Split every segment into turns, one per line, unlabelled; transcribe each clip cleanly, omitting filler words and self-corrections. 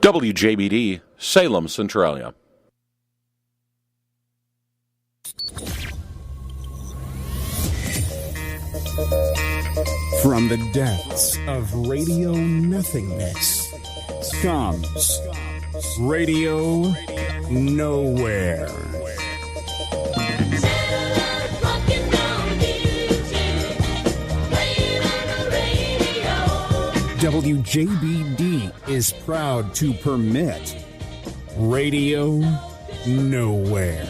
WJBD, Salem, Centralia.
From the depths of radio nothingness comes Radio Nowhere. WJBD is proud to permit Radio Nowhere.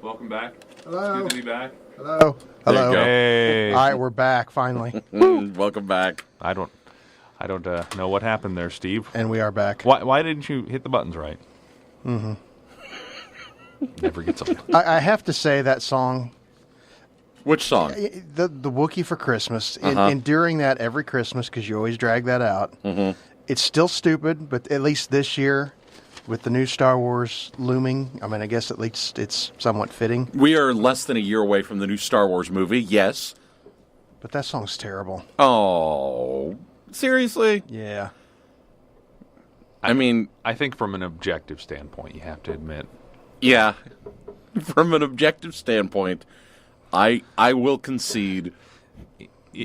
Welcome back.
Hello.
It's good to be back.
Hello.
There you go.
Hey.
All right, we're back finally,
Welcome back.
I don't know what happened there, Steve.
and we are back.
Why didn't you hit the buttons right? Mm-hmm. Never gets old.
I have to say that song,
Which song?
the Wookiee for Christmas, and during that every Christmas, because you always drag that out. Mm-hmm. It's still stupid, but at least this year, with the new Star Wars looming, I mean, I guess at least it's somewhat fitting.
We are less than a year away from the new Star Wars movie, yes.
But that song's terrible.
Oh, seriously?
Yeah.
I mean,
I think from an objective standpoint, you have to admit.
yeah. From an objective standpoint, I will concede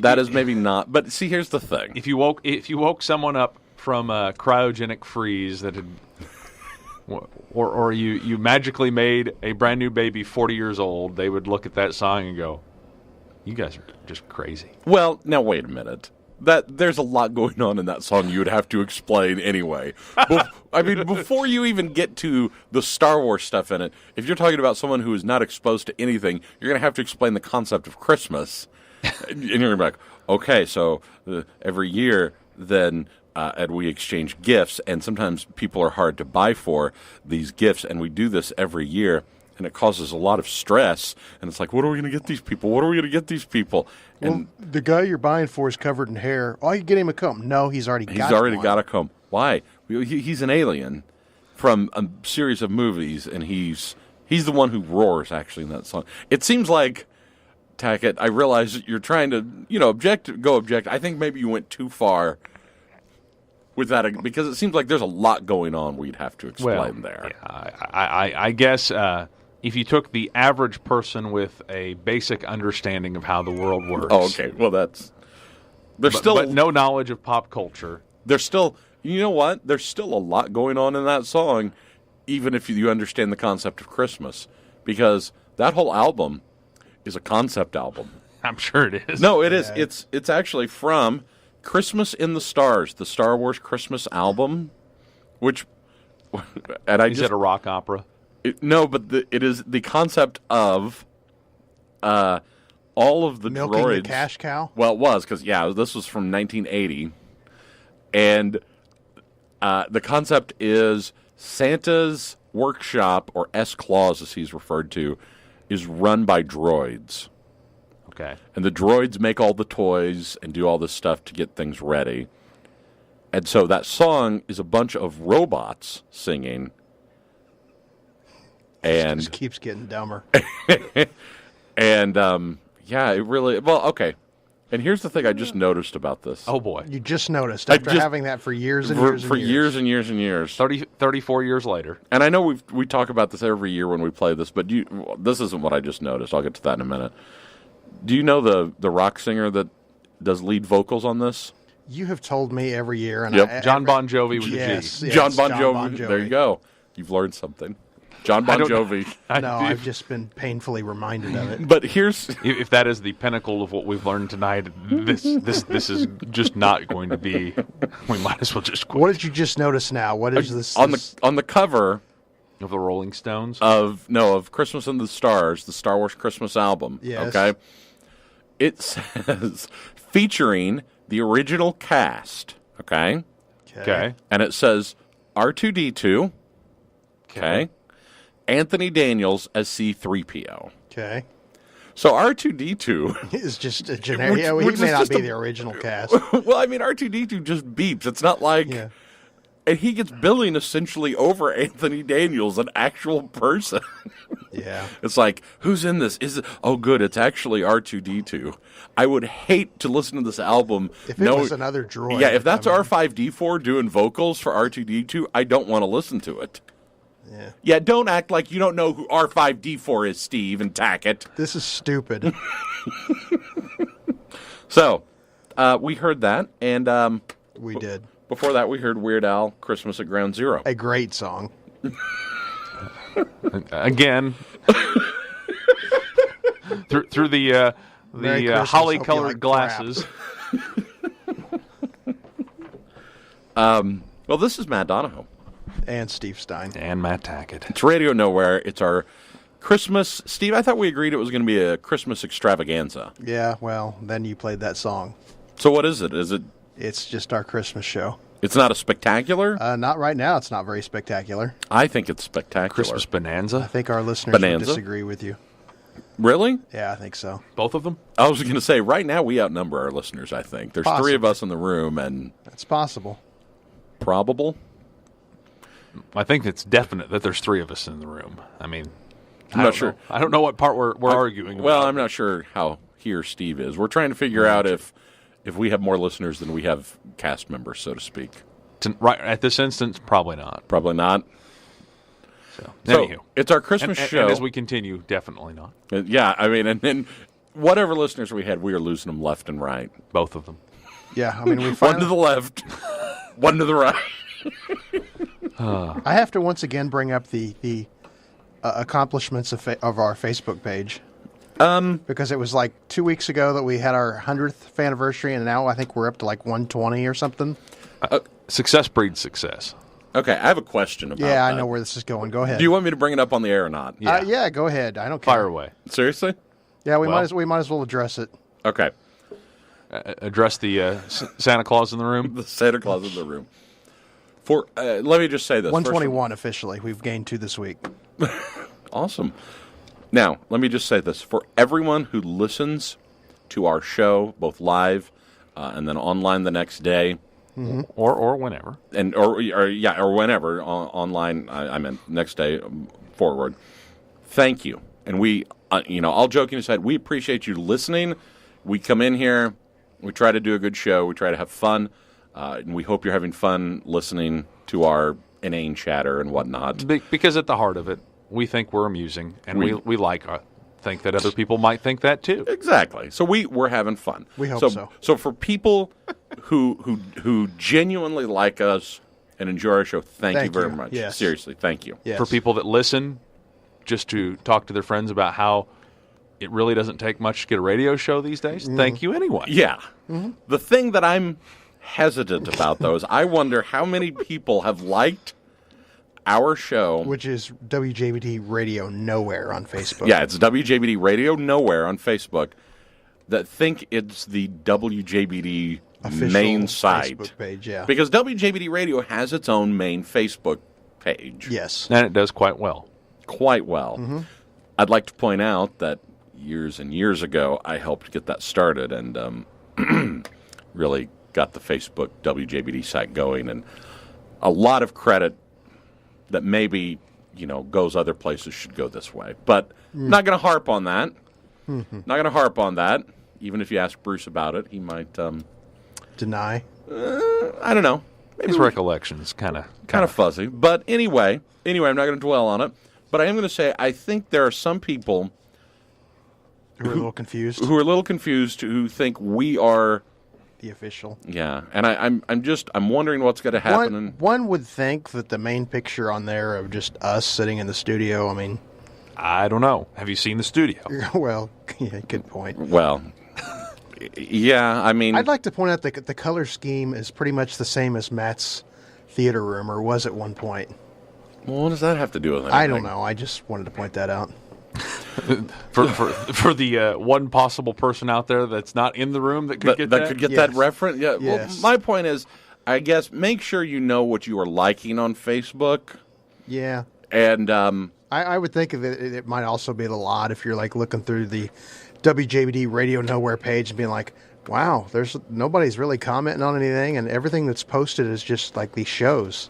that is maybe not. But see, here's the thing.
If you woke someone up from a cryogenic freeze that had, or you magically made a brand new baby 40 years old, they would look at that song and go, "You guys are just crazy."
Well, now wait a minute. There's a lot going on in that song you would have to explain anyway. I mean, before you even get to the Star Wars stuff in it, if you're talking about someone who is not exposed to anything, you're going to have to explain the concept of Christmas. And you're going to be like, okay, so every year then and we exchange gifts, and sometimes people are hard to buy for these gifts, and we do this every year. And it causes a lot of stress. And it's like, what are we going to get these people? What are we going to get these people? And
Well, the guy you're buying for is covered in hair. Oh, you get him a comb. No, he's already got one.
got a comb. Why? He's an alien from a series of movies, and he's the one who roars, actually, in that song. It seems like, Tackett, I realize that you're trying to, go object. I think maybe you went too far with that, because it seems like there's a lot going on we'd have to explain there.
Yeah, I guess if you took the average person with a basic understanding of how the world works.
Oh, okay. Well, but
no knowledge of pop culture.
There's still, you know what? There's still a lot going on in that song, even if you understand the concept of Christmas, because that whole album is a concept album.
I'm sure it is.
No, it is. It's actually from Christmas in the Stars, the Star Wars Christmas album, which, and
Is it a rock opera?
No, but it is the concept of all of the
Milking
droids.
the cash cow?
Well, it was, because, this was from 1980. And the concept is Santa's workshop, or S-Claus as he's referred to, is run by droids.
Okay.
And the droids make all the toys and do all this stuff to get things ready. And so that song is a bunch of robots singing.
It just keeps getting dumber.
And, it really... Well, okay. And here's the thing I just noticed about this.
Oh, boy.
You just noticed after having that for years and years and years.
For years and years and years.
34 years later.
And I know we talk about this every year when we play this, but this isn't what I just noticed. I'll get to that in a minute. Do you know the rock singer that does lead vocals on this?
You have told me every year. And
Yep.
John Bon Jovi with
yes,
a G.
yes,
John Bon Jovi. There you go. You've learned something. John Bon Jovi.
No, I've just been painfully reminded of it.
But here's...
If that is the pinnacle of what we've learned tonight, this is just not going to be... We might as well just quit.
What did you just notice now? What is this?
on the cover
Of the Rolling Stones?
of Christmas in the Stars, the Star Wars Christmas album.
Yes.
Okay. It says featuring the original cast. Okay.
Okay.
And it says R2D2. Okay. Anthony Daniels as C3PO.
Okay.
So R2D2
It's just a generic. Yeah,
which
he
is
may not
just
be
a-
the original cast.
Well, I mean, R2D2 just beeps. It's not like...
Yeah.
And he gets billing essentially over Anthony Daniels, an actual person.
Yeah.
It's like, who's in this? Oh, good, it's actually R2D2. I would hate to listen to this album.
If it was another droid.
Yeah, if that's
I mean,
R5D4 doing vocals for R2D2, I don't want to listen to it.
Yeah.
Yeah, don't act like you don't know who R5D4 is, Steve, and tack it.
This is stupid.
So, we heard that, and
We did.
before that, we heard Weird Al, Christmas at Ground Zero.
A great song.
Again, through the
Merry Christmas,
holly
hope you
colored
like
glasses.
Well, this is Matt Donahoe.
And Steve Stein.
And Matt Tackett.
It's Radio Nowhere. It's our Christmas. Steve, I thought we agreed it was going to be a Christmas extravaganza.
Yeah, well, then you played that song.
So what is it? Is it?
It's just our Christmas show.
It's not a spectacular?
Not right now. It's not very spectacular.
I think it's spectacular.
Christmas
I
Bonanza.
think our listeners
Bonanza?
would disagree with you.
Really?
Yeah, I think so.
Both of them?
I was going to say, right now we outnumber our listeners, I think. There's
Possible.
3 of us in the room, and
That's possible.
probable.
I think it's definite that there's 3 of us in the room. I mean,
I'm
I
not
don't
sure.
know. I don't know what part we're arguing
Well,
about.
I'm not sure how he or Steve is. We're trying to figure out if we have more listeners than we have cast members, so to speak.
Right at this instance, probably not.
Probably not.
So,
So
anywho.
it's our Christmas show.
And as we continue, definitely not.
Yeah, I mean, and then whatever listeners we had, we are losing them left and right.
Both of them.
Yeah, I mean, we
One
finally,
to the left, one to the right.
I have to once again bring up the accomplishments of our Facebook page. Because it was like 2 weeks ago that we had our 100th anniversary, and now I think we're up to like 120 or something.
Success breeds success.
Okay, I have a question about
Yeah, I
that.
know where this is going. Go ahead.
Do you want me to bring it up on the air or not?
Yeah, go ahead. I don't care.
Fire away.
Seriously?
Yeah, we
Well-
might as well address it.
Okay.
Address the Santa Claus in the room.
The Santa Claus in the room. For let me just say this.
121 officially. We've gained 2 this week.
Awesome. Now, let me just say this. For everyone who listens to our show, both live and then online the next day,
Or whenever.
and or whenever online, I meant next day forward. Thank you, and we, all joking aside, we appreciate you listening. We come in here, we try to do a good show, we try to have fun, and we hope you're having fun listening to our inane chatter and whatnot.
Because at the heart of it, we think we're amusing, and we like think that other people might think that too.
Exactly. So we're having fun.
We hope so.
So for people who genuinely like us and enjoy our show, thank you
Thank
very
you.
much.
Yes.
Seriously, thank you.
Yes.
For people that listen just to talk to their friends about how it really doesn't take much to get a radio show these days, thank you anyway.
Yeah. The thing that I'm hesitant about, though, is I wonder how many people have liked our show.
Which is WJBD Radio Nowhere on Facebook.
Yeah, it's WJBD Radio Nowhere on Facebook, that think it's the WJBD
Official
main site.
Facebook page, yeah.
Because WJBD Radio has its own main Facebook page.
Yes.
And it does quite well.
Quite well. I'd like to point out that years and years ago, I helped get that started and really got the Facebook WJBD site going. And a lot of credit that maybe, goes other places should go this way. But not going to harp on that. Not going to harp on that. Even if you ask Bruce about it, he might,
Deny.
I don't know. Maybe
His recollection's kind of
fuzzy. But anyway, I'm not going to dwell on it. But I am going to say I think there are some people
Who are a little confused.
who are a little confused who think we are,
The official.
yeah. And I'm wondering what's going to happen. And
One would think that the main picture on there of just us sitting in the studio, I mean,
I don't know. Have you seen the studio?
well, yeah, good point.
well, yeah. I mean,
I'd like to point out that the color scheme is pretty much the same as Matt's theater room, or was at one point.
well, what does that have to do with anything?
I don't know. I just wanted to point that out.
For the one possible person out there that's not in the room that could get that?
could get
Yes.
that reference. Yeah.
Yes.
Well, my point is, I guess make sure you know what you are liking on Facebook,
Yeah.
and
I would think of it might also be a little odd if you're like looking through the WJBD Radio Nowhere page and being like, wow, nobody's really commenting on anything, and everything that's posted is just like these shows.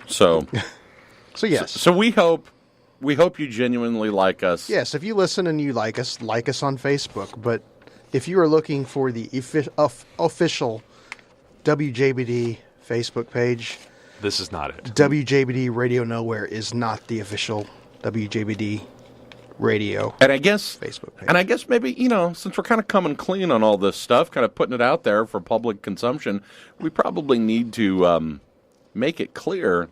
So,
So yes.
so we hope you genuinely like us.
Yes, if you listen and you like us on Facebook. But if you are looking for the official WJBD Facebook page,
This is not it.
WJBD Radio Nowhere is not the official WJBD Radio
And I guess
Facebook page.
And I guess maybe, since we're kind of coming clean on all this stuff, kind of putting it out there for public consumption, we probably need to make it clear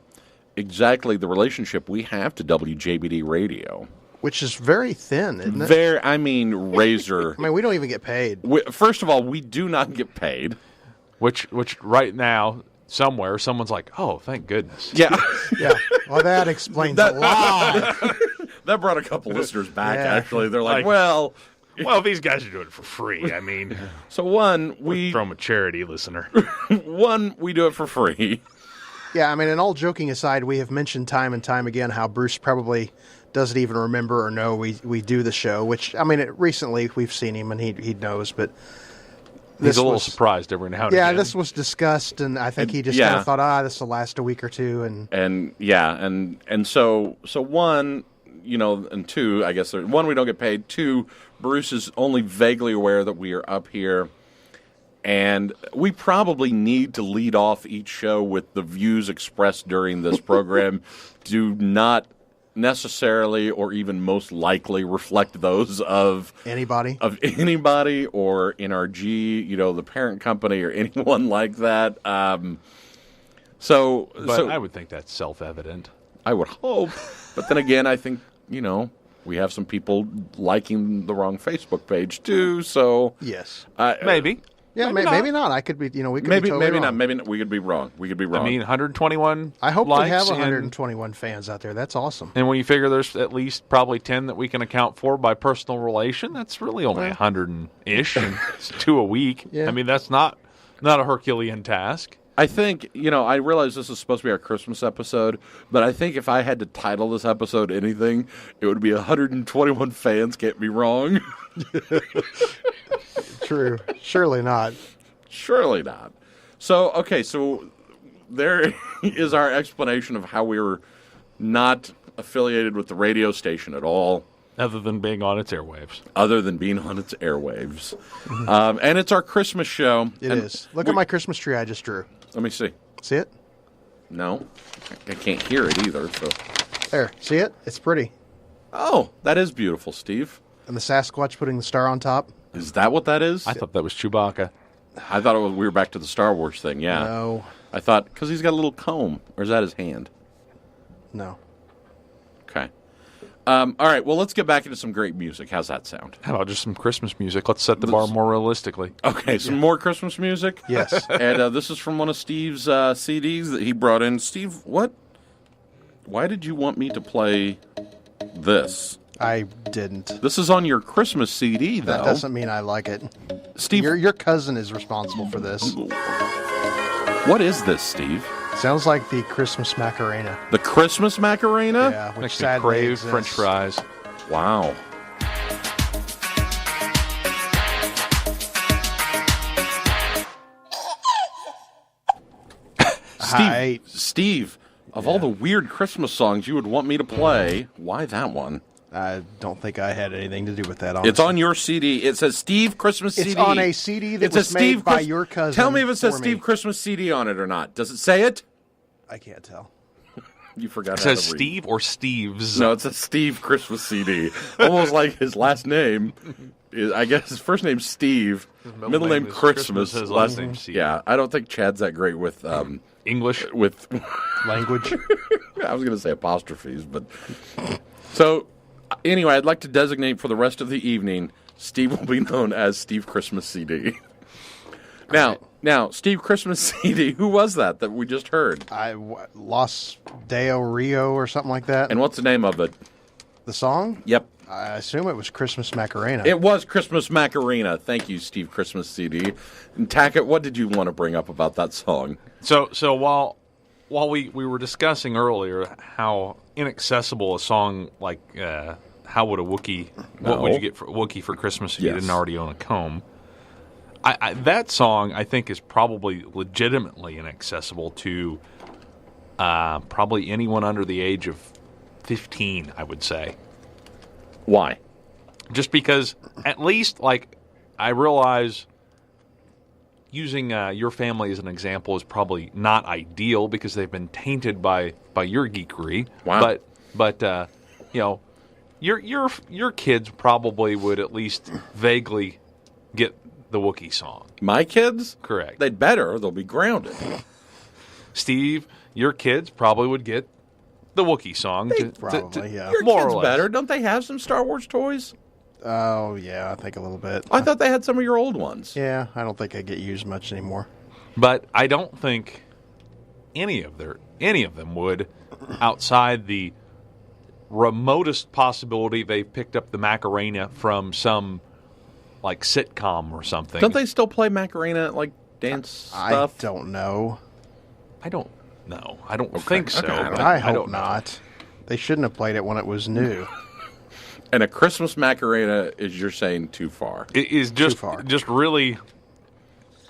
exactly the relationship we have to WJBD Radio.
Which is very thin, isn't it?
Razor.
I mean, we don't even get paid.
First of all, we do not get paid.
Which right now, somewhere, someone's like, oh, thank goodness.
Yeah.
Yeah. Well, that explains a lot.
That brought a couple listeners back,
Yeah.
actually. They're like,
Like-
well...
Well, these guys are doing it for free. I mean,
So one, we
from a charity listener.
we do it for free.
Yeah, I mean, and all joking aside, we have mentioned time and time again how Bruce probably doesn't even remember or know we do the show, which, I mean, recently we've seen him and he knows, but...
He's a little surprised every now and
Yeah,
again.
this was discussed, and I think he just
Yeah.
kind of thought, this will last a week or two,
And so one, and two, I guess, one, we don't get paid. Two, Bruce is only vaguely aware that we are up here. And we probably need to lead off each show with the views expressed during this program do not necessarily or even most likely reflect those of
anybody
or NRG, the parent company or anyone like that.
But I would think that's self-evident.
I would hope. But then again, I think, we have some people liking the wrong Facebook page too. So
yes.
Maybe.
Yeah, maybe not. I could be, we could be totally
maybe
wrong.
not. Maybe not. We could be wrong.
I mean, 121
I hope
likes
we have
and-
121 fans out there. That's awesome.
And when you figure there's at least probably 10 that we can account for by personal relation, that's really only 100-ish, and it's 2 a week.
Yeah.
I mean, that's not a Herculean task.
I think, I realize this is supposed to be our Christmas episode, but I think if I had to title this episode anything, it would be 121 fans can't be wrong.
True. Surely not.
Surely not. So there is our explanation of how we were not affiliated with the radio station at all.
Other than being on its airwaves.
Other than being on its airwaves. And it's our Christmas show.
It is. Look at my Christmas tree I just drew.
Let me see.
See it?
No. I can't hear it either. So.
There. See it? It's pretty.
Oh, that is beautiful, Steve.
And the Sasquatch putting the star on top?
Is that what that is?
I thought that was Chewbacca.
I thought we were back to the Star Wars thing, yeah.
No.
I thought, because he's got a little comb. Or is that his hand?
No.
Okay. All right, well, let's get back into some great music. How's that sound?
How about just some Christmas music? Let's set the bar more realistically.
Okay, some more Christmas music?
Yes.
And this is from one of Steve's CDs that he brought in. Steve, what? Why did you want me to play this?
I didn't.
This is on your Christmas CD, though.
That doesn't mean I like it.
Steve,
Your cousin is responsible for this.
what is this, Steve?
Sounds like the Christmas Macarena.
The Christmas Macarena?
Yeah, which
Makes me
sadly
crave
exists.
French fries.
Wow. Steve, of all the weird Christmas songs you would want me to play, why that one?
I don't think I had anything to do with that. Honestly.
It's on your CD. It says Steve Christmas CD.
It's on a CD that
It says
was made
Steve
by
Chris-
your cousin.
Tell me if it says
for me.
Steve Christmas CD on it or not. Does it say it?
I can't tell.
You forgot
It
how
says
to read.
Steve or Steve's.
No, it's a Steve Christmas CD. Almost like his last name. I guess his first name's Steve. Middle name
is
Christmas.
His last name's Steve.
Yeah, I don't think Chad's that great with
English.
with.
Language.
I was going to say apostrophes, but so anyway, I'd like to designate for the rest of the evening. Steve will be known as Steve Christmas CD. Now, Steve Christmas CD. Who was that we just heard?
Los Deo Rio or something like that.
And what's the name of it?
The song?
Yep.
I assume it was Christmas Macarena.
It was Christmas Macarena. Thank you, Steve Christmas CD. And Tackett, what did you want to bring up about that song?
So while while we were discussing earlier how inaccessible a song like How Would a Wookiee, What Would You Get for Wookiee for Christmas if you didn't already own a comb? That song, I think, is probably legitimately inaccessible to probably anyone under the age of 15, I would say.
Why?
Just because, at least, like, I realize using your family as an example is probably not ideal because they've been tainted by your geekery.
Wow.
But you know, your kids probably would at least vaguely get the Wookiee song.
My kids?
Correct.
They'd better, or they'll be grounded.
Steve, your kids probably would get the Wookiee song.
Probably, yeah.
Your
More or
kids
less.
better. Don't they have some Star Wars toys?
Oh, yeah, I think a little bit.
I thought they had some of your old ones.
Yeah, I don't think I get used much anymore.
But I don't think any of them would, outside the remotest possibility they picked up the Macarena from some like sitcom or something.
Don't they still play Macarena at, like, dance stuff?
I don't know.
I don't know. I don't think so.
Okay.
but
I hope
don't know.
not. They shouldn't have played it when it was new.
And a Christmas Macarena is, you're saying, too far.
It is just
far.
just really.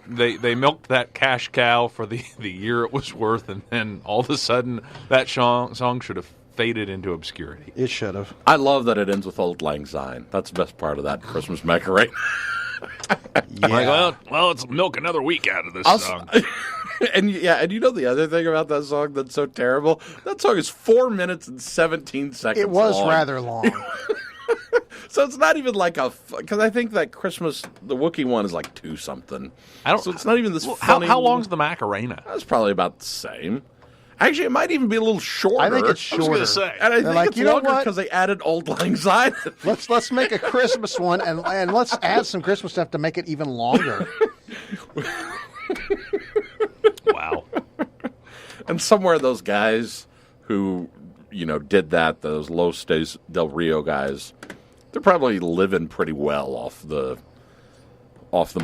They milked that cash cow for the year it was worth, and then all of a sudden that song should have faded into obscurity.
It should have.
I love that it ends with Old Lang Syne. That's the best part of that Christmas Macarena.
Yeah.
Like, well, let's milk another week out of this song.
And you know the other thing about that song that's so terrible? That song is 4 minutes and 17 seconds
It was
long.
rather long.
So it's not even like because I think that Christmas, the Wookiee one is like 2 something. So it's not even this funny.
How long's the Macarena?
That's probably about the same. Actually, it might even be a little shorter.
I think it's
I was
shorter.
going to say.
And I think
like,
it's
you know
longer
what?
because they added Old Lang Syne.
Let's make a Christmas one and let's add some Christmas stuff to make it even longer.
Wow.
And somewhere those guys who, did that, those Los Del Rio guys, they're probably living pretty well off the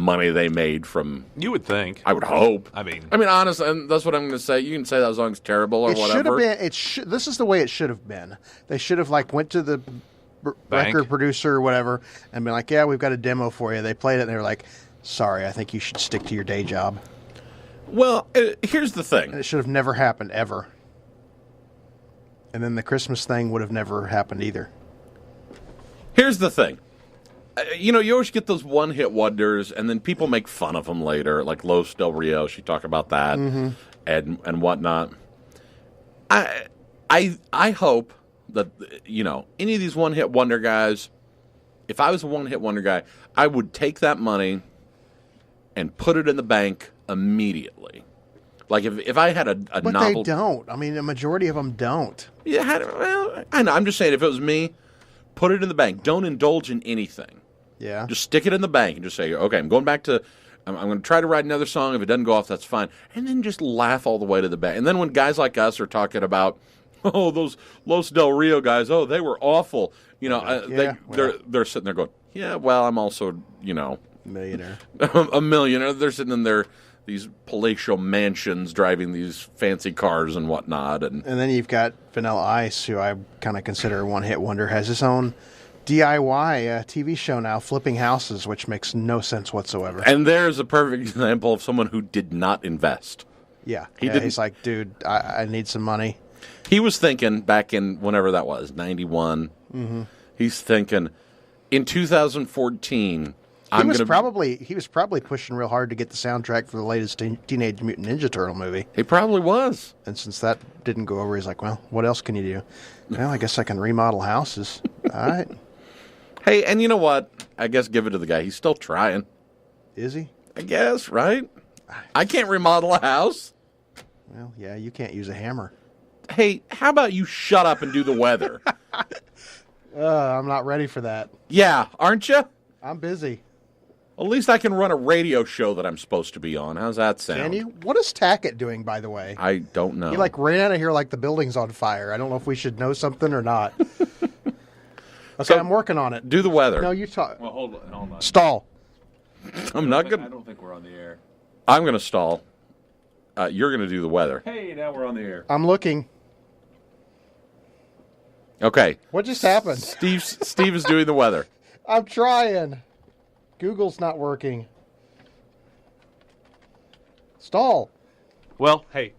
money they made from.
You would think.
I would hope.
I mean,
honestly, and that's what I'm going to say. You can say that song's terrible or
It should
whatever.
have been. This is the way it should have been. They should have went to the
Bank.
record producer or whatever and been like, "Yeah, we've got a demo for you." They played it and they were like, "Sorry, I think you should stick to your day job."
Well, here's the thing.
And it should have never happened ever. And then the Christmas thing would have never happened either.
Here's the thing. You always get those one-hit wonders, and then people make fun of them later, like Los Del Rio. She talked about that and whatnot. I hope that any of these one-hit wonder guys. If I was a one-hit wonder guy, I would take that money and put it in the bank immediately. Like if I had a
But
novel,
they don't. I mean, the majority of them don't.
well, I know. I'm just saying, if it was me, put it in the bank. Don't indulge in anything.
Yeah.
Just stick it in the bank and just say, okay, I'm going back to, I'm going to try to write another song. If it doesn't go off, that's fine. And then just laugh all the way to the bank. And then when guys like us are talking about, oh, those Los Del Rio guys, oh, they were awful. They're sitting there going, yeah, well, I'm also,
Millionaire.
a millionaire. They're sitting in these palatial mansions driving these fancy cars and whatnot. And
And then you've got Vanilla Ice, who I kind of consider a one-hit wonder, has his own DIY TV show now, Flipping Houses, which makes no sense whatsoever.
there's a perfect example of someone who did not invest.
Yeah.
didn't-
He's like, dude, I need some money.
He was thinking back in whenever that was, 91. Mm-hmm. He's thinking in 2014.
He was probably pushing real hard to get the soundtrack for the latest Teenage Mutant Ninja Turtle movie.
He probably was.
And since that didn't go over, he's like, well, what else can you do? Well, I guess I can remodel houses. All right.
Hey, and you know what? I guess give it to the guy. He's still trying.
Is he?
I guess, right? I can't remodel a house.
Well, yeah, you can't use a hammer.
Hey, how about you shut up and do the weather?
I'm not ready for that.
Yeah, aren't you?
I'm busy.
At least I can run a radio show that I'm supposed to be on. How's that sound?
Can you? What is Tackett doing, by the way?
I don't know.
He ran out of here like the building's on fire. I don't know if we should know something or not. Okay,
So-
I'm working on it.
Do the weather.
No, you talk.
well, hold on.
Stall.
I'm not good.
don't think we're on the air.
I'm going to stall. you're going to do the weather.
Hey, now we're on the air.
I'm looking.
Okay.
What just happened?
Steve is doing the weather.
I'm trying. Google's not working. Stall.
Well, hey,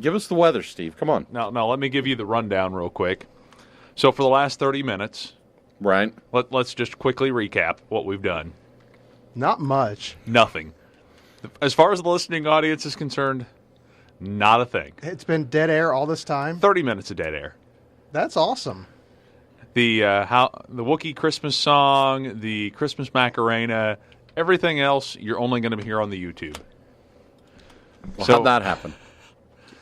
Give us the weather, Steve. Come on.
now let me give you the rundown real quick. So for the last 30 minutes,
Right.
let's just quickly recap what we've done.
Not much.
Nothing. As far as the listening audience is concerned, not a thing.
It's been dead air all this time.
30 minutes of dead air.
That's awesome.
The Wookiee Christmas song, the Christmas Macarena, everything else you're only going to hear on the YouTube.
Well,
So-
how'd that happen?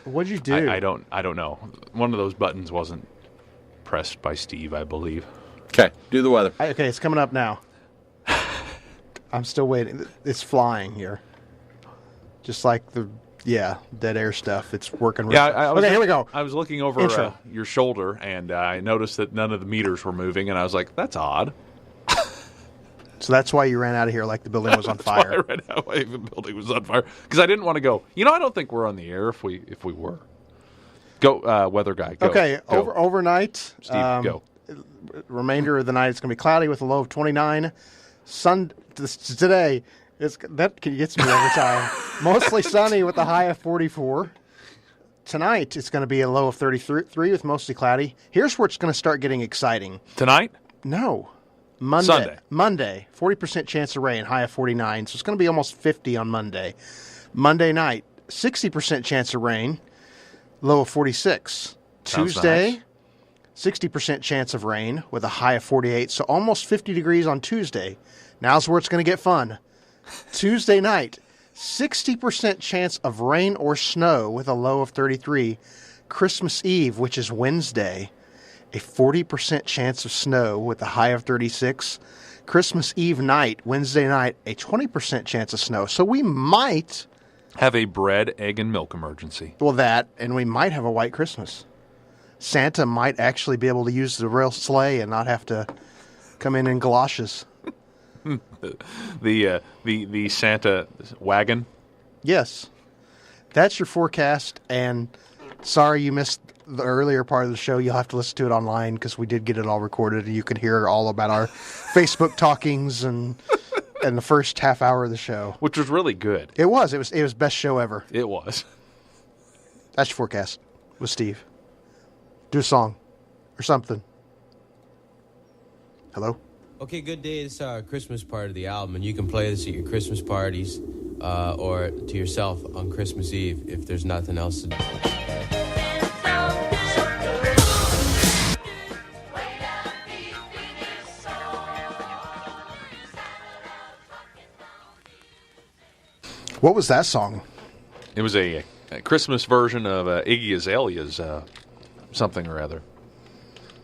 What'd you do?
I don't know. One of those buttons wasn't pressed by Steve, I believe.
Okay, do the weather.
Okay, it's coming up now. I'm still waiting. It's flying here. Just like dead air stuff. It's working. Real fast. Okay, here we go.
I was looking over
Intro.
your shoulder, and I noticed that none of the meters were moving, and I was like, that's odd.
So that's why you ran out of here like the building was on
I
fire.
read how the building was on fire because I didn't want to go. I don't think we're on the air if we were. Go, weather guy. Go.
Okay,
Go.
overnight.
Steve, go.
Remainder of the night, it's going to be cloudy with a low of 29. Today, that gets me every time. Mostly sunny with a high of 44. Tonight, it's going to be a low of 33 with mostly cloudy. Here's where it's going to start getting exciting.
Tonight?
No. Monday, 40% chance of rain, high of 49. So it's going to be almost 50 on Monday. Monday night, 60% chance of rain, low of 46.
Sounds
Tuesday,
nice.
60% chance of rain with a high of 48. So almost 50 degrees on Tuesday. Now's where it's going to get fun. Tuesday night, 60% chance of rain or snow with a low of 33. Christmas Eve, which is Wednesday, a 40% chance of snow with a high of 36. Christmas Eve night, Wednesday night, a 20% chance of snow. So we might
Have a bread, egg, and milk emergency.
and we might have a white Christmas. Santa might actually be able to use the real sleigh and not have to come in galoshes.
The Santa wagon.
Yes. That's your forecast, and sorry you missed the earlier part of the show. You'll have to listen to it online because we did get it all recorded, and you can hear all about our Facebook talkings and the first half hour of the show.
Which was really good.
It was best show ever.
It was.
That's your forecast with Steve. Do a song or something. Hello?
Okay, good day. It's our Christmas part of the album, and you can play this at your Christmas parties or to yourself on Christmas Eve if there's nothing else to do.
What was that song?
It was a Christmas version of Iggy Azalea's something or other.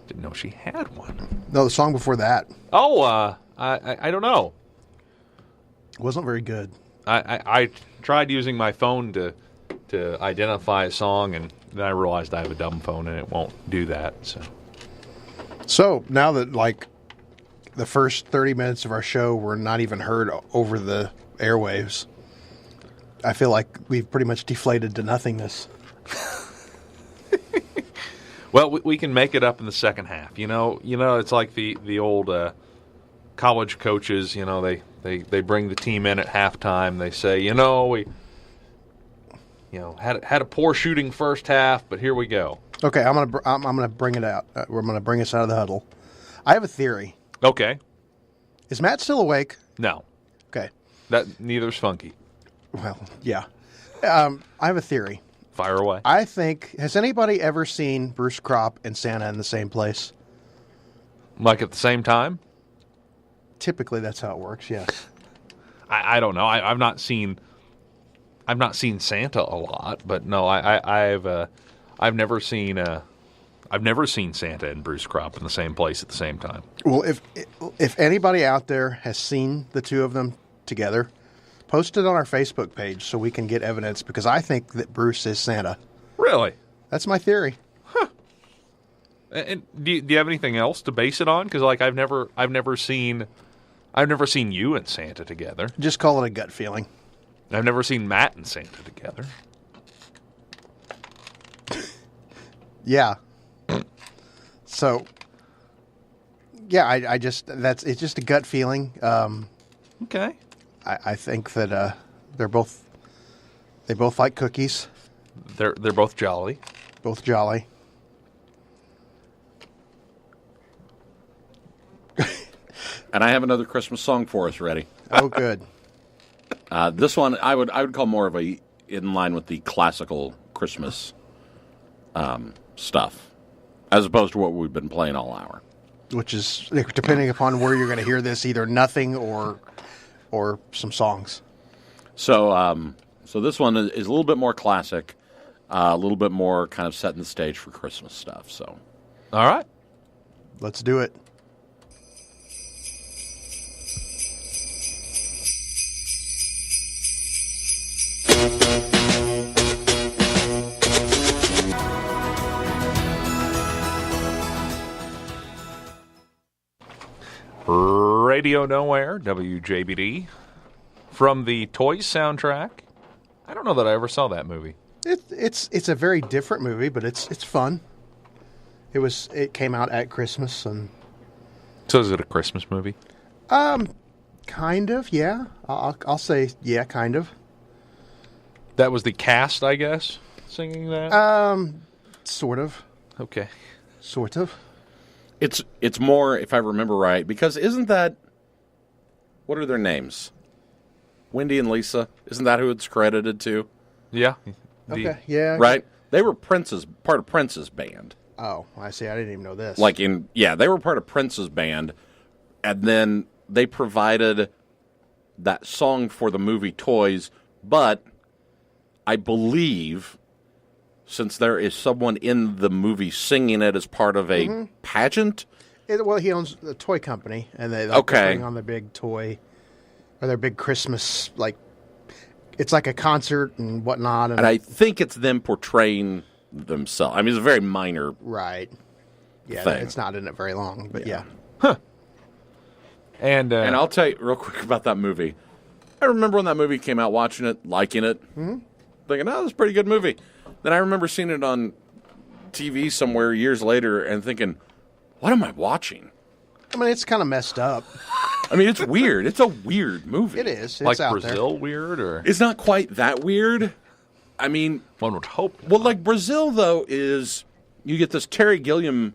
Didn't know she had one.
No, the song before that
Oh, I don't know.
wasn't very good.
I tried using my phone to identify a song, and then I realized I have a dumb phone and it won't do that.
So now that the first 30 minutes of our show were not even heard over the airwaves, I feel like we've pretty much deflated to nothingness.
Well, we can make it up in the second half. It's like the old college coaches. They bring the team in at halftime. They say, we had a poor shooting first half, but here we go.
Okay, I'm gonna bring it out. We're gonna bring us out of the huddle. I have a theory.
Okay.
Is Matt still awake?
No,
Okay.
that neither's funky.
Well, yeah. I have a theory.
Fire away.
I think, has anybody ever seen Bruce Kropp and Santa in the same place?
Like at the same time?
Typically, that's how it works. Yes.
I don't know. I've not seen Santa a lot, but no, I've never seen Santa and Bruce Kropp in the same place at the same time.
Well, if anybody out there has seen the two of them together, post it on our Facebook page so we can get evidence, because I think that Bruce is Santa.
Really?
That's my theory.
And do you have anything else to base it on? Because I've never seen you and Santa together.
Just call it a gut feeling.
I've never seen Matt and Santa together.
Yeah. So, yeah, it's just a gut feeling.
Okay.
I think that they both like cookies,
They're both jolly.
both jolly.
And I have another Christmas song for us ready.
Oh, good.
This one I would call more of a in line with the classical Christmas stuff, as opposed to what we've been playing all hour.
Which is, depending upon where you're going to hear this, either nothing or some songs.
So this one is a little bit more classic, a little bit more kind of setting the stage for Christmas stuff. So,
All right.
Let's do it.
Radio Nowhere, WJBD, from the Toys soundtrack. I don't know that I ever saw that movie.
It's a very different movie, but it's fun. It came out at Christmas, and
So is it a Christmas movie?
kind of, yeah. I'll say yeah, kind of.
That was the cast, I guess, singing that?
Sort of.
Okay.
Sort of.
it's more, if I remember right, because isn't that, what are their names? Wendy and Lisa, isn't that who it's credited to?
Yeah.
Okay, yeah.
Right? They were part of Prince's band.
Oh, I see. I didn't even know this.
They were part of Prince's band, and then they provided that song for the movie Toys, but I believe, since there is someone in the movie singing it as part of a pageant.
Well, he owns a toy company, and they bring on their big toy, or their big Christmas, it's like a concert and whatnot.
And I think it's them portraying themselves. I mean, it's a very minor
right. Yeah,
thing.
it's not in it very long, but yeah.
And
I'll tell you real quick about that movie. I remember when that movie came out, watching it, liking it, thinking, oh, this is a pretty good movie. Then I remember seeing it on TV somewhere years later and thinking, what am I watching?
I mean, it's kind of messed up.
I mean, it's weird. It's a weird movie.
It is. It's
like
out
Brazil
there.
weird, or
It's not quite that weird. I mean,
one would hope.
well, like Brazil, though, is you get this Terry Gilliam,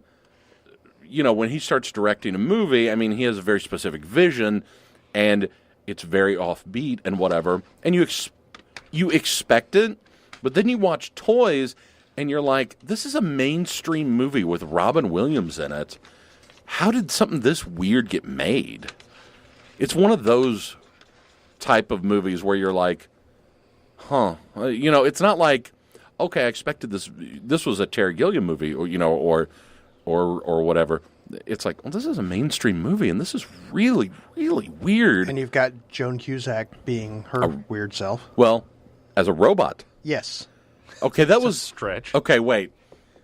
when he starts directing a movie, I mean, he has a very specific vision, and it's very offbeat and whatever, and you expect it, but then you watch Toys, and you're like, this is a mainstream movie with Robin Williams in it. How did something this weird get made? It's one of those type of movies where you're like, huh. It's not like, okay, I expected this. This was a Terry Gilliam movie, or whatever. It's like, well, this is a mainstream movie, and this is really, really weird.
And you've got Joan Cusack being her weird self.
Well, as a robot.
Yes.
Okay, that was
a stretch.
Okay, wait.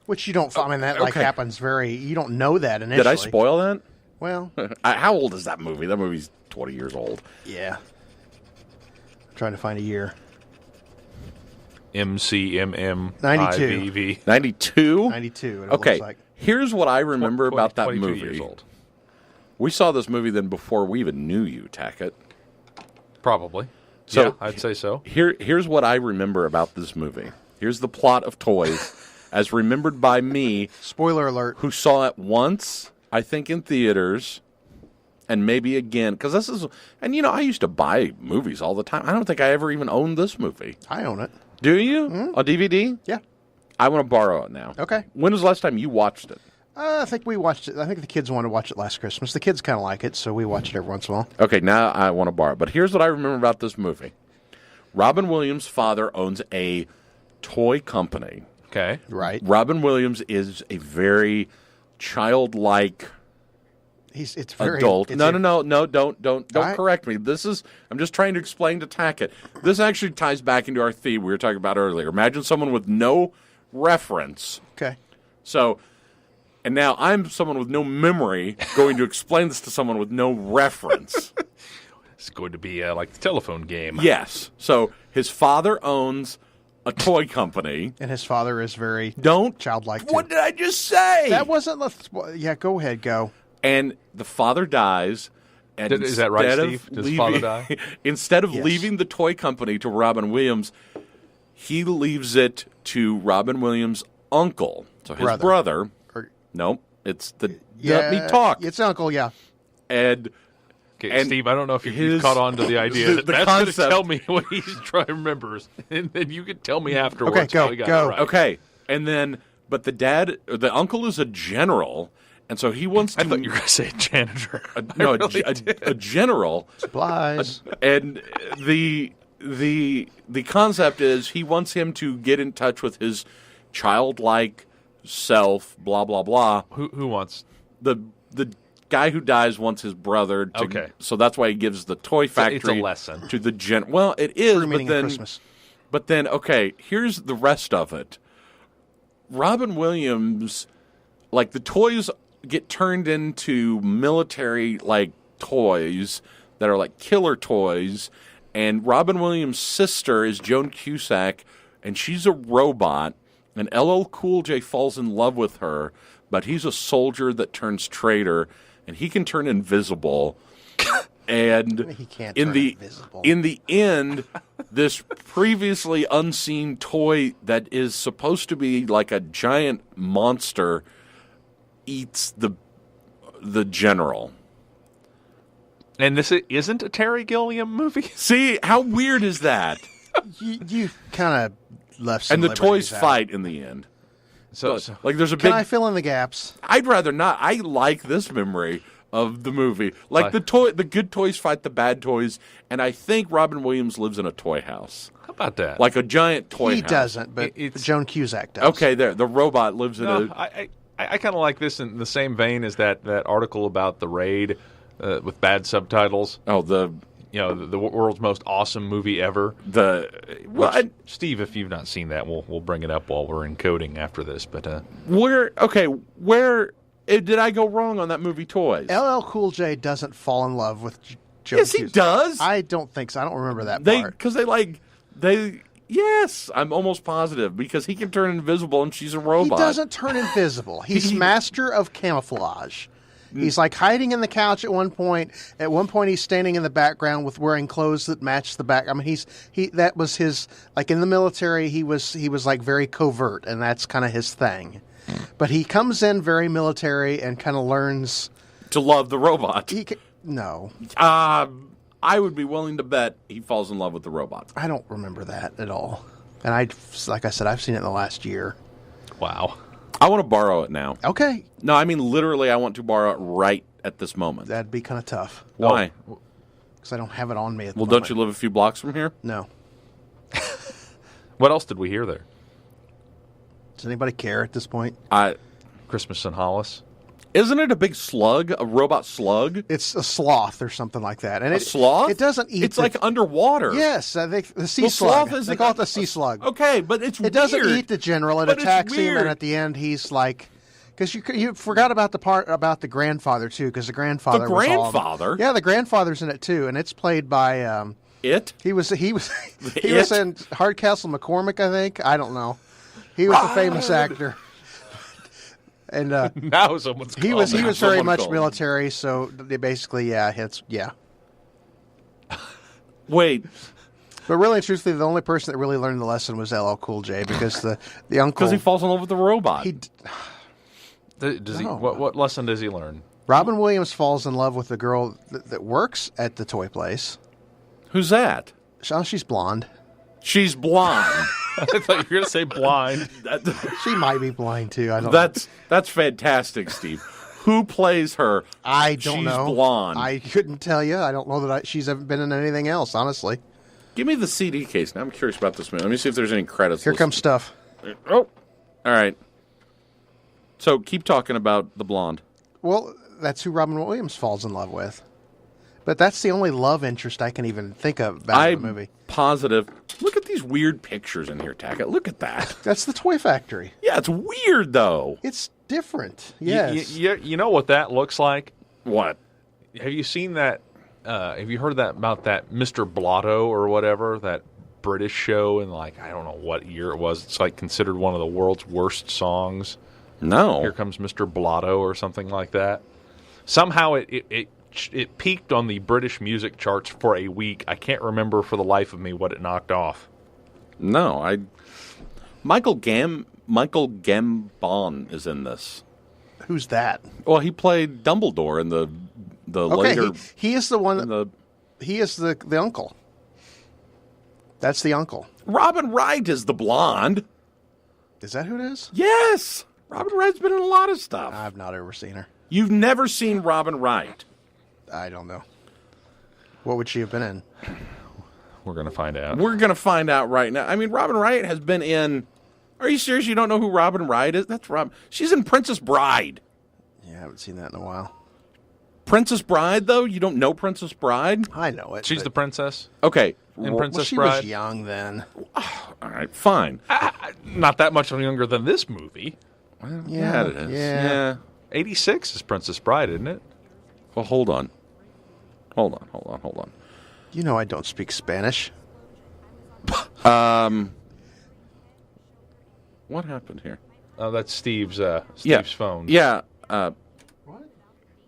Which you don't. I mean, that
Okay.
happens you don't know that initially.
Did I spoil that?
Well,
How old is that movie? That movie's 20 years old.
yeah. I'm trying to find a year.
MCMM
92.
92?
92. It
Okay,
looks like.
here's what I remember about that
22
movie.
years old.
We saw this movie then before we even knew you, Tackett.
Probably.
So-
yeah, I'd say so.
Here's what I remember about this movie. Here's the plot of Toys, as remembered by me,
Spoiler alert.
who saw it once, I think, in theaters, and maybe again. Because this is... And, I used to buy movies all the time. I don't think I ever even owned this movie.
I own it.
Do you? On DVD?
Yeah.
I want to borrow it now.
Okay.
When was the last time you watched it?
I think we watched it. I think the kids wanted to watch it last Christmas. The kids kind of like it, so we watch it every once in a while.
Okay, now I want to borrow it. But here's what I remember about this movie. Robin Williams' father owns a toy company.
Okay.
Right.
Robin Williams is a very childlike
It's very
adult.
It's
No, don't
I-
correct me. I'm just trying to explain to Tackett. This actually ties back into our theme we were talking about earlier. Imagine someone with no reference.
Okay.
So, and now I'm someone with no memory going to explain this to someone with no reference.
It's going to be like the telephone game.
Yes. So his father owns a toy company.
And his father is very
Don't
childlike.
What did I just say?
That wasn't. Yeah, go ahead. Go.
And the father dies. And
Is that right,
instead
Steve?
of
Does father die?
Instead of
Yes.
leaving the toy company to Robin Williams, he leaves it to Robin Williams' uncle. So his brother.
Or-
No, it's the
Yeah,
let me talk.
It's uncle. Yeah.
And
Okay, Steve, I don't know if you've caught on to the idea that
the
that's going to
concept-
tell me what he's trying to remember, and then you can tell me afterwards.
Okay, go,
how he got
go.
it right.
okay, and then but the uncle is a general, and so he wants to.
I thought you were going to say janitor.
no,
I really did.
a general,
Supplies.
and the concept is he wants him to get in touch with his childlike self. Blah blah blah.
Who wants?
The guy who dies wants his brother to.
Okay.
So that's why he gives the toy factory.
It's a lesson.
To the gen. Well, it is,
True
but
meaning of
then.
Christmas.
But then, okay, here's the rest of it. Robin Williams, like the toys get turned into military like toys that are like killer toys, and Robin Williams' sister is Joan Cusack, and she's a robot, and LL Cool J falls in love with her, but he's a soldier that turns traitor, and he can turn invisible. And
He can't
in
turn
the
invisible.
in the end, this previously unseen toy that is supposed to be like a giant monster eats the general.
And this isn't a Terry Gilliam movie?
See, how weird is that?
You kind of left some
And the
liberties
toys
out.
fight in the end.
So
Like there's a
Can
big
I fill in the gaps?
I'd rather not. I like this memory of the movie. Like
Why?
the good toys fight the bad toys, and I think Robin Williams lives in a toy house.
how about that?
Like a giant toy
He
house.
doesn't, but
It's-
Joan Cusack does.
Okay, there. The robot lives in
No,
a
I kind of like this in the same vein as that article about the raid with bad subtitles.
Oh, the
The world's most awesome movie ever.
well,
Which, Steve, if you've not seen that, we'll bring it up while we're encoding after this. But
where did I go wrong on that movie Toys?
LL Cool J doesn't fall in love with Joan
Yes, he
Cusack.
does.
I don't think so. I don't remember that
They
part.
because they yes, I'm almost positive because he can turn invisible and she's a
He
robot.
doesn't turn invisible. He's master of camouflage. He's like hiding in the couch at one point. At one point, he's standing in the background with wearing clothes that match the back. I mean, that was his like in the military. He was like very covert, and that's kind of his thing. But he comes in very military and kind of learns.
to love the robot.
No,
I would be willing to bet he falls in love with the robot.
I don't remember that at all. And like I said, I've seen it in the last year.
wow.
I want to borrow it now.
Okay,
No, I mean literally, I want to borrow it right at this moment.
that'd be kind of tough
Why?
because I don't have it on me. At the
Well, don't
moment.
you live a few blocks from here?
No.
What else did we hear there?
Does anybody care at this point?
Christmas in Hollis.
Isn't it a big slug, a robot slug?
It's a sloth or something like that. And
A sloth?
It doesn't eat.
It's like underwater.
Yes, I think the sea
Well,
slug.
sloth is
They call it the sea slug.
Okay, but it's
It doesn't
weird.
eat the general. It
But it's
attacks him,
weird.
and at the end, he's like, because you forgot about the part about the grandfather too, because the grandfather.
The
was all-
grandfather?
yeah, the grandfather's in it too, and it's played by.
It?
He was
It?
in Hardcastle McCormick, I think. I don't know. He was a famous actor, and
Now someone's
he was
calling.
very
Someone
much
called.
military. So they basically, yeah.
Wait,
But really, and truthfully, the only person that really learned the lesson was LL Cool J because the uncle.
because he falls in love with the robot.
he
Does he?
No.
What lesson does he learn?
Robin Williams falls in love with the girl that works at the toy place.
Who's that?
Oh, she's blonde.
She's blonde.
I thought you were going to say blind.
She might be blind too. I don't know.
That's fantastic, Steve. Who plays her?
I don't
She's
know.
blonde.
I couldn't tell you. I don't know that she's ever been in anything else, honestly.
Give me the CD case. Now I'm curious about this movie. Let me see if there's any credits.
Here
listed.
comes stuff.
Oh, all right. So keep talking about the blonde.
Well, that's who Robin Williams falls in love with. But that's the only love interest I can even think of about
I'm
the movie.
positive. Look at these weird pictures in here, Tackett. Look at that.
That's the Toy Factory.
Yeah, it's weird though.
It's different. Yes.
You know what that looks like?
What?
Have you seen that Have you heard that about that Mr. Blotto or whatever, that British show in like I don't know what year it was. It's like considered one of the world's worst songs.
No.
Here Comes Mr. Blotto or something like that. Somehow it peaked on the British music charts for a week. I can't remember for the life of me what it knocked off.
No, Michael Gambon is in this.
Who's that?
Well, he played Dumbledore in the
Okay,
later.
he is the one. He is the uncle. That's the uncle.
Robin Wright is the blonde.
Is that who it is?
Yes, Robin Wright's been in a lot of stuff.
I've not ever seen her.
You've never seen Robin Wright?
I don't know. What would she have been in?
We're going to find out.
We're going to find out right now. I mean, Robin Wright has been in... Are you serious? You don't know who Robin Wright is? That's Robin. She's in Princess Bride.
Yeah, I haven't seen that in a while.
Princess Bride, though? You don't know Princess Bride?
I know it.
She's the princess
Okay.
in Princess
she
Bride.
was young then.
All right, fine.
Not that much younger than this movie.
Yeah, it is. Yeah.
86 is Princess Bride, isn't it?
Well, hold on. Hold on.
You know I don't speak Spanish.
What happened here?
Oh, that's Steve's phone.
Yeah.
What?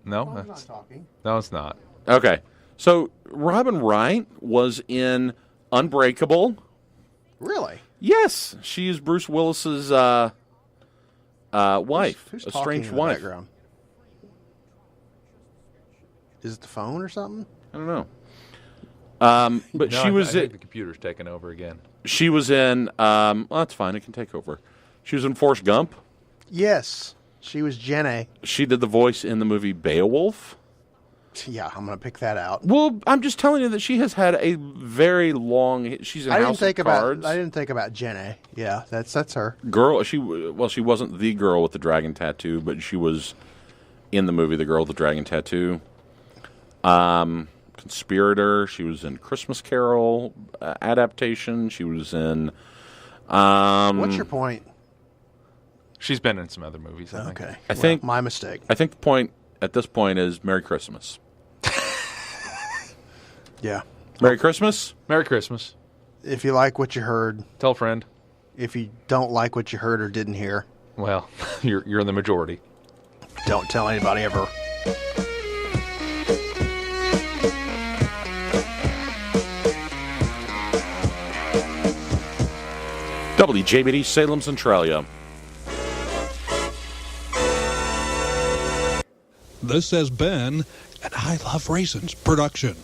No,
I'm not talking.
no, it's not.
Okay. So Robin Wright was in Unbreakable.
Really?
Yes, she is Bruce Willis's wife,
Who's
estranged
talking in the
wife.
background? Is it the phone or something?
I don't know. But
No,
she
I
was
think the computer's taken over again.
she was in. Well, that's fine. It can take over. She was in Forrest Gump.
Yes. She was Jenny.
She did the voice in the movie Beowulf.
Yeah, I'm going to pick that out.
Well, I'm just telling you that she has had a very long. She's in House of Cards.
I didn't think about Jenny. Yeah, that's her.
Girl, she wasn't the girl with the dragon tattoo, but she was in the movie The Girl with the Dragon Tattoo. Conspirator. She was in Christmas Carol adaptation. She was in.
What's your point?
She's been in some other movies, I think.
Okay.
I think
my mistake.
I think the point at this point is Merry Christmas.
Yeah.
Merry Christmas.
Merry Christmas.
If you like what you heard,
Tell a friend.
if you don't like what you heard or didn't hear,
Well, you're in the majority.
don't tell anybody ever.
WJBD Salem Centralia.
This has been an I Love Raisins production.